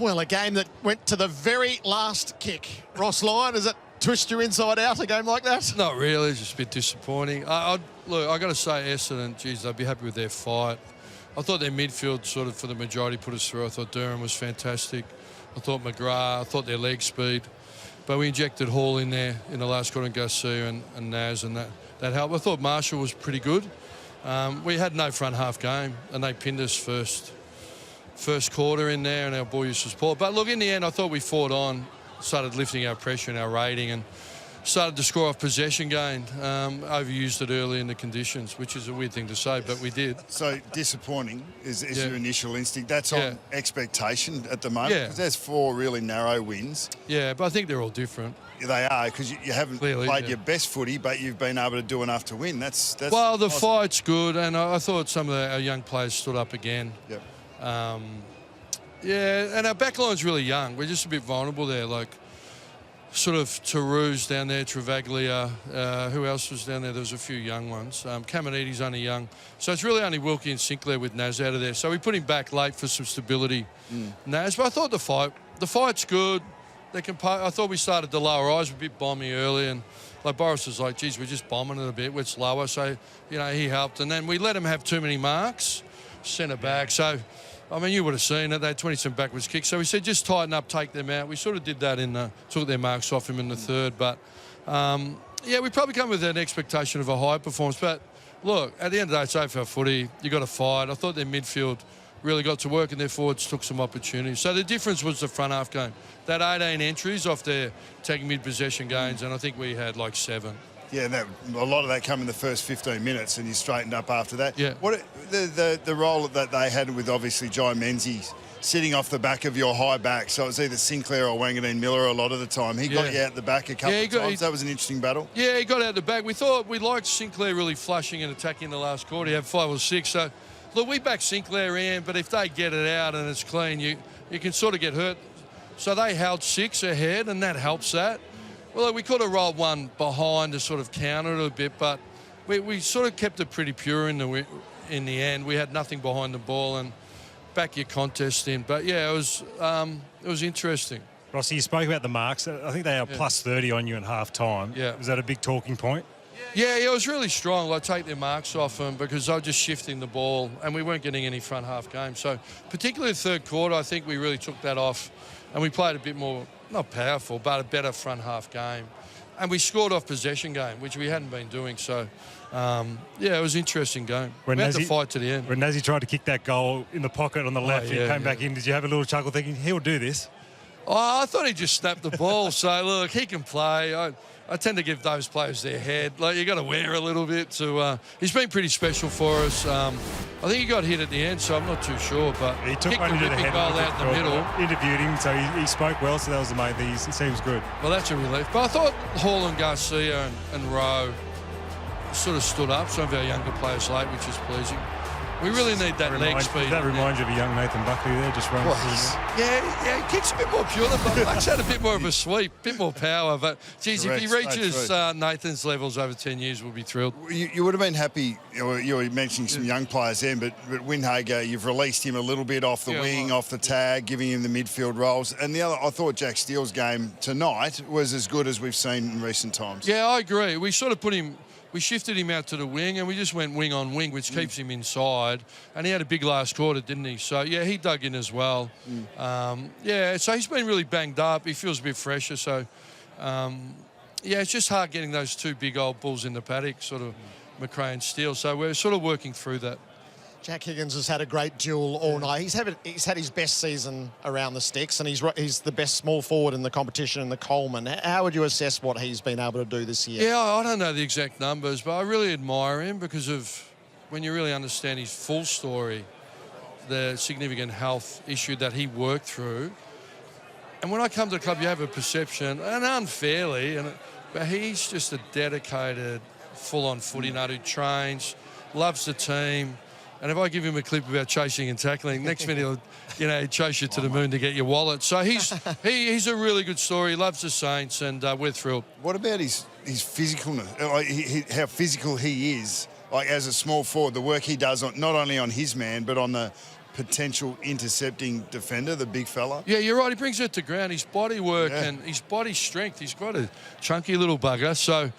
Well, a game that went to the very last kick. Ross Lyon, does it twist you inside out, a game like that? Not really, it's just a bit disappointing. Look, I got to say, Essendon, geez, I'd be happy with their fight. I thought their midfield sort of, for the majority, put us through. I thought Durham was fantastic. I thought McGrath, I thought their leg speed. But we injected Hall in there in the last quarter, and Garcia and Naz, and that helped. I thought Marshall was pretty good. We had no front half game, and they pinned us first quarter in there, and our ball use was poor. But look, in the end, I thought we fought on, started lifting our pressure and our rating, and started to score off possession gain. Overused it early in the conditions, which is a weird thing to say, but we did. So disappointing is your initial instinct. That's on expectation at the moment. Yeah. Because there's 4 really narrow wins. Yeah, but I think they're all different. They are, because you haven't played your best footy, but you've been able to do enough to win. That's well, the fight's good, and I thought some of our young players stood up again. Yep. Yeah, and our backline's really young. We're just a bit vulnerable there, like sort of Tarou's down there, Travaglia. Who else was down there? There was a few young ones. Caminiti's only young. So it's really only Wilkie and Sinclair with Naz out of there. So we put him back late for some stability. Naz, but I thought the fight's good. I thought we started to lower eyes, a bit bomby early, and like Boris was like, geez, we're just bombing it a bit, it's lower. So, you know, he helped. And then we let him have too many marks, centre back. So, I mean, you would have seen it. They had 27 backwards kicks. So we said, just tighten up, take them out. We sort of did that took their marks off him in the third. But, yeah, we probably come with an expectation of a high performance. But, look, at the end of the day, it's AFL footy. You got to fight. I thought their midfield really got to work and their forwards took some opportunities. So the difference was the front half game. That 18 entries off their taking mid-possession gains, and I think we had like 7. Yeah, a lot of that come in the first 15 minutes, and you straightened up after that. Yeah. What the role that they had with obviously Jai Menzies sitting off the back of your high back, so it was either Sinclair or Wanganeen Miller a lot of the time. He got you out the back a couple of times. That was an interesting battle. Yeah, he got out the back. We liked Sinclair really flushing and attacking the last quarter. He had 5 or 6. So, look, we back Sinclair in, but if they get it out and it's clean, you can sort of get hurt. So they held 6 ahead, and that helps that. Well, we could have rolled one behind to sort of counter it a bit, but we sort of kept it pretty pure in the end. We had nothing behind the ball and back your contest in. But, yeah, it was interesting. Rossi, you spoke about the marks. I think they are plus 30 on you at half-time. Yeah. Was that a big talking point? Yeah, it was really strong. Like, take their marks off them because they were just shifting the ball and we weren't getting any front half game. So, particularly the third quarter, I think we really took that off and we played a bit more, not powerful, but a better front half game. And we scored off possession game, which we hadn't been doing. So, yeah, it was an interesting game. We had to fight to the end. When Nazi tried to kick that goal in the pocket on the left, he came back in. Did you have a little chuckle thinking, he'll do this? Oh, I thought he just snapped the ball. So, look, he can play. I tend to give those players their head. Like, you got to wear a little bit. He's been pretty special for us. I think he got hit at the end, so I'm not too sure. But he took kicked one the into the whipping head goal out in the middle. Interviewed him, so he spoke well, so that was the main thing. He seems good. Well, that's a relief. But I thought Hall and Garcia and Rowe sort of stood up. Some of our younger players late, which is pleasing. We really need that leg speed. That reminds you of a young Nathan Buckley there, just running through. Yeah, he kicks a bit more pure. Buck's had a bit more of a sweep, a bit more power. But, geez, if he reaches Nathan's levels over 10 years, we'll be thrilled. You would have been happy, you were mentioning some young players then, but Windhager, you've released him a little bit off the wing, off the tag, giving him the midfield roles. And the other, I thought Jack Steele's game tonight was as good as we've seen in recent times. Yeah, I agree. We sort of we shifted him out to the wing and we just went wing on wing, which keeps him inside. And he had a big last quarter, didn't he? So, yeah, he dug in as well. Yeah, so he's been really banged up. He feels a bit fresher. So, yeah, it's just hard getting those 2 big old bulls in the paddock, sort of McRae and Steele. So we're sort of working through that. Jack Higgins has had a great duel all night. He's had his best season around the sticks, and he's the best small forward in the competition in the Coleman. How would you assess what he's been able to do this year? Yeah, I don't know the exact numbers, but I really admire him because of when you really understand his full story, the significant health issue that he worked through. And when I come to the club, you have a perception, and unfairly, but he's just a dedicated, full-on footy nut who trains, loves the team. And if I give him a clip about chasing and tackling, next minute he'll, chase you to the moon to get your wallet. So he's a really good story. He loves the Saints, and we're thrilled. What about his physicalness? Like how physical he is, like as a small forward, the work he does not only on his man but on the potential intercepting defender, the big fella. Yeah, you're right. He brings it to ground. His body work and his body strength. He's got a chunky little bugger. So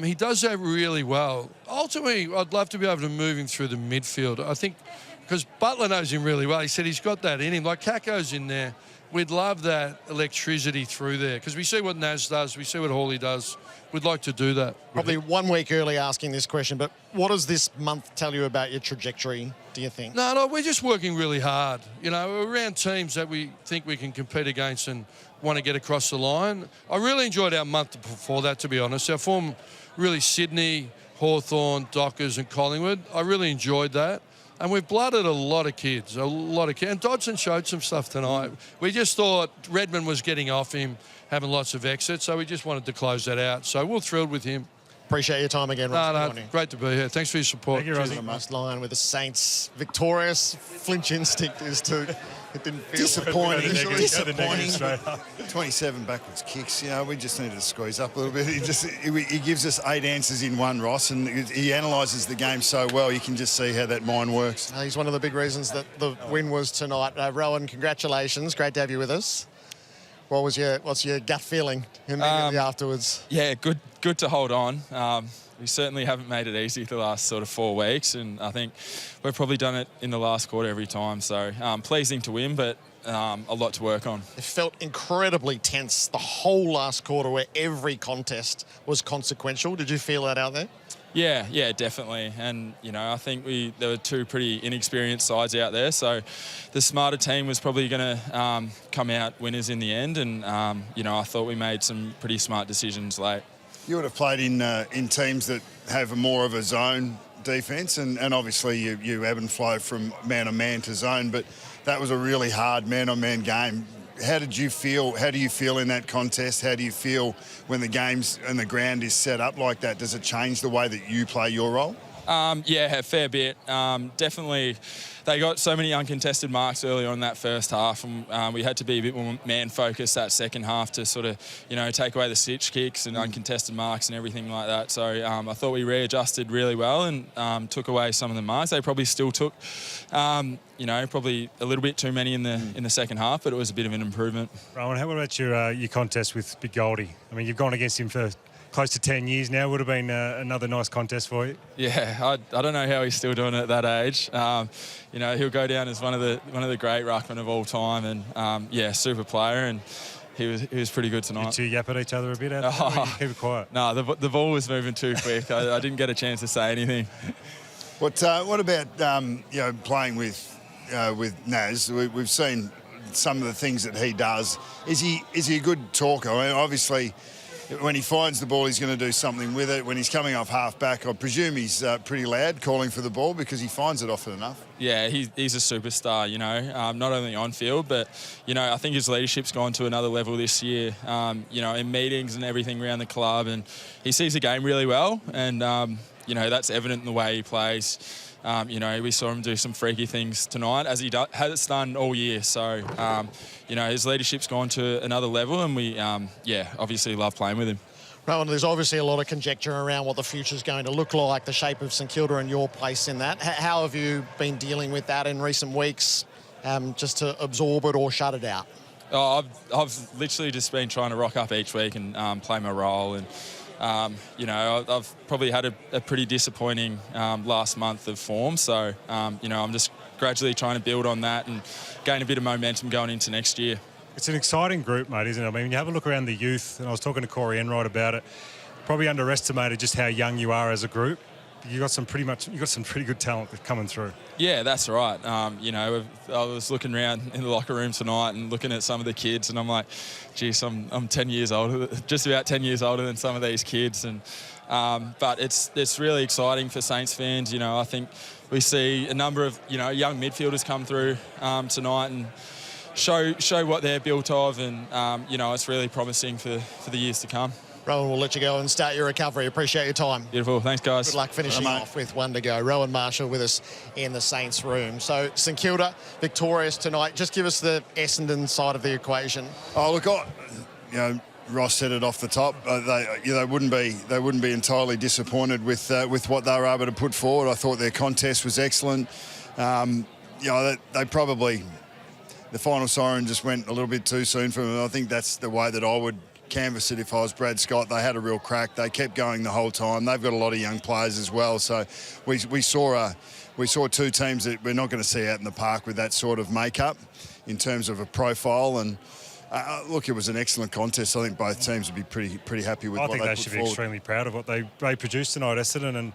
he does that really well. Ultimately, I'd love to be able to move him through the midfield. I think because Butler knows him really well. He said he's got that in him. Like Kako's in there. We'd love that electricity through there because we see what Naz does. We see what Hawley does. We'd like to do that. Probably 1 week early asking this question, but what does this month tell you about your trajectory, do you think? No, we're just working really hard. You know, we're around teams that we think we can compete against and want to get across the line. I really enjoyed our month before that, to be honest. Our form, really Sydney, Hawthorn, Dockers and Collingwood. I really enjoyed that. And we've blooded a lot of kids. And Dodson showed some stuff tonight. We just thought Redmond was getting off him, having lots of exits, so we just wanted to close that out. So we're thrilled with him. Appreciate your time again, Ross. Great to be here. Thanks for your support. Thank you, Rosie. Ross Lyon with the Saints. Victorious. Flinch instinct is to... It didn't feel... Disappointing. Disappointing. 27 backwards kicks. You know, we just needed to squeeze up a little bit. He gives us 8 answers in one, Ross, and he analyses the game so well. You can just see how that mind works. He's one of the big reasons that the win was tonight. Rowan, congratulations. Great to have you with us. What's your gut feeling immediately afterwards? Yeah, good to hold on. We certainly haven't made it easy the last sort of 4 weeks, and I think we've probably done it in the last quarter every time. So pleasing to win, but a lot to work on. It felt incredibly tense the whole last quarter where every contest was consequential. Did you feel that out there? Yeah, definitely. And, you know, I think there were 2 pretty inexperienced sides out there. So the smarter team was probably going to come out winners in the end. And, you know, I thought we made some pretty smart decisions late. You would have played in teams that have more of a zone defence, and obviously you ebb and flow from man-on-man to zone, but that was a really hard man-on-man game. How did you feel? How do you feel in that contest? How do you feel when the games and the ground is set up like that? Does it change the way that you play your role? Yeah, a fair bit. Definitely, they got so many uncontested marks early on in that first half, and we had to be a bit more man-focused that second half to sort of, you know, take away the stitch kicks and uncontested marks and everything like that. So I thought we readjusted really well and took away some of the marks. They probably still took, you know, probably a little bit too many in the second half, but it was a bit of an improvement. Rowan, how about your contest with Big Goldie? I mean, you've gone against him for close to 10 years now. Would have been another nice contest for you. Yeah, I don't know how he's still doing it at that age. You know, he'll go down as one of the great ruckmen of all time, and yeah, super player, and he was pretty good tonight. Did you yap at each other a bit? Keep it quiet. No, the ball was moving too quick. I didn't get a chance to say anything. What about you know, playing with Naz? We've seen some of the things that he does. Is he a good talker? I mean, obviously, when he finds the ball, he's going to do something with it. When he's coming off half-back, I presume he's pretty loud calling for the ball because he finds it often enough. Yeah, he's a superstar, you know, not only on field, but, you know, I think his leadership's gone to another level this year, you know, in meetings and everything around the club. And he sees the game really well. And, you know, that's evident in the way he plays. You know, we saw him do some freaky things tonight, as he has done all year. So, you know, his leadership's gone to another level, and we, yeah, obviously love playing with him. Rowan, there's obviously a lot of conjecture around what the future's going to look like, the shape of St Kilda and your place in that. How have you been dealing with that in recent weeks, just to absorb it or shut it out? Oh, I've literally just been trying to rock up each week and play my role. And you know, I've probably had a pretty disappointing last month of form. So, you know, I'm just gradually trying to build on that and gain a bit of momentum going into next year. It's an exciting group, mate, isn't it? I mean, when you have a look around the youth, and I was talking to Corey Enright about it, probably underestimated just how young you are as a group. You got some pretty good talent coming through. Yeah, that's right. You know, I was looking around in the locker room tonight and looking at some of the kids, and I'm like, geez, I'm 10 years older, just about 10 years older than some of these kids. And but it's really exciting for Saints fans. You know, I think we see a number of, you know, young midfielders come through tonight and show what they're built of, and you know, it's really promising for the years to come. Rowan, we'll let you go and start your recovery. Appreciate your time. Beautiful. Thanks, guys. Good luck finishing off with one to go. Rowan Marshall with us in the Saints room. So St Kilda victorious tonight. Just give us the Essendon side of the equation. Oh, look, you know, Ross said it off the top. They wouldn't be entirely disappointed with what they were able to put forward. I thought their contest was excellent. You they probably, the final siren just went a little bit too soon for them. I think that's the way that I would canvass it if I was Brad Scott. They had a real crack. They kept going the whole time. They've got a lot of young players as well. So we saw two teams that we're not going to see out in the park with that sort of makeup in terms of a profile. And look, it was an excellent contest. I think both teams would be pretty happy with what they put forward. I think they should be extremely proud of what they produced tonight, Essendon, and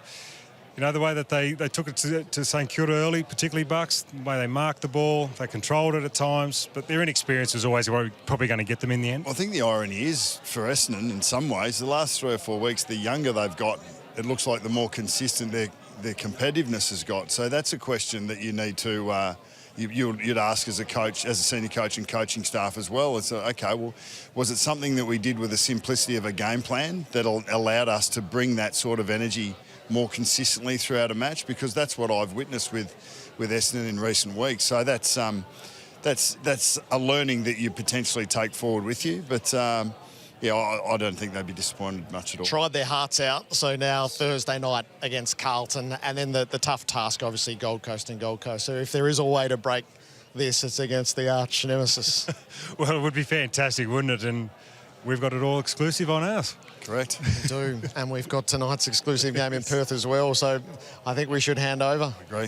you know, the way that they took it to St Kilda early, particularly Bucks, the way they marked the ball, they controlled it at times, but their inexperience was always probably going to get them in the end. I think the irony is, for Essendon, in some ways, the last 3 or 4 weeks, the younger they've got, it looks like the more consistent their competitiveness has got. So that's a question that you need to... You'd ask as a coach, as a senior coach and coaching staff as well. It's okay, well, was it something that we did with the simplicity of a game plan that allowed us to bring that sort of energy more consistently throughout a match? Because that's what I've witnessed with Essendon in recent weeks. So that's a learning that you potentially take forward with you. But I don't think they'd be disappointed much at all. Tried their hearts out. So now Thursday night against Carlton, and then the tough task, obviously, Gold Coast and Gold Coast. So if there is a way to break this, it's against the arch nemesis. Well, it would be fantastic, wouldn't it? And we've got it all exclusive on ours. Correct. We do. And we've got tonight's exclusive game in Perth as well. So I think we should hand over. Agree.